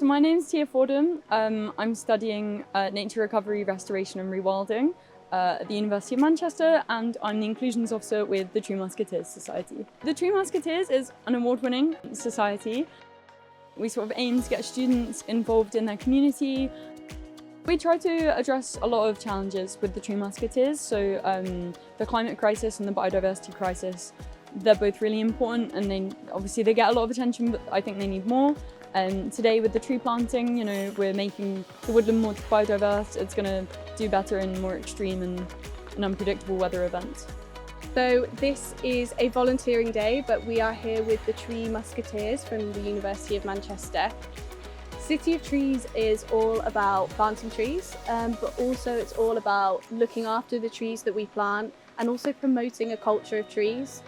My name's Tia Fordham. I'm studying nature recovery, restoration and rewilding at the University of Manchester, and I'm the Inclusions Officer with the Tree Musketeers Society. The Tree Musketeers is an award-winning society. We sort of aim to get students involved in their community. We try to address a lot of challenges with the Tree Musketeers, so the climate crisis and the biodiversity crisis. They're both really important, and they get a lot of attention, but I think they need more. Today with the tree planting, we're making the woodland more biodiverse. It's going to do better in more extreme and unpredictable weather events. So this is a volunteering day, but we are here with the Tree Musketeers from the University of Manchester. City of Trees is all about planting trees, but also it's all about looking after the trees that we plant and also promoting a culture of trees.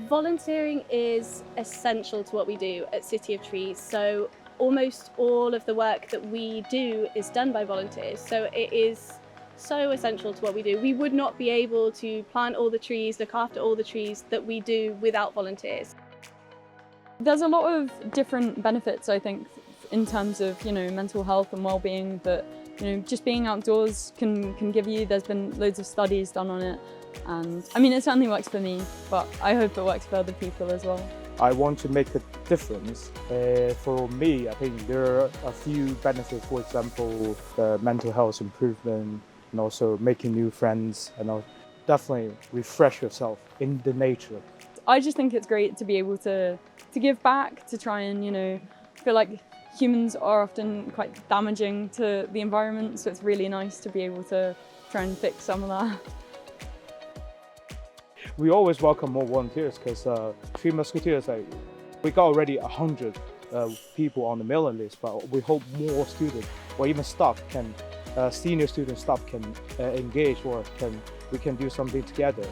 Volunteering is essential to what we do at City of Trees, so almost all of the work that we do is done by volunteers, so it is so essential to what we do. We would not be able to plant all the trees, look after all the trees that we do without volunteers. There's a lot of different benefits, I think, in terms of mental health and well-being that just being outdoors can give you. There's been loads of studies done on it. And it certainly works for me, but I hope it works for other people as well. I want to make a difference. For me, I think there are a few benefits, for example, the mental health improvement and also making new friends, and definitely refresh yourself in the nature. I just think it's great to be able to give back, to try and feel like humans are often quite damaging to the environment, so it's really nice to be able to try and fix some of that. We always welcome more volunteers because Tree Musketeers, we got already 100 people on the mailing list, but we hope more students or even staff senior student staff can engage, or we can do something together.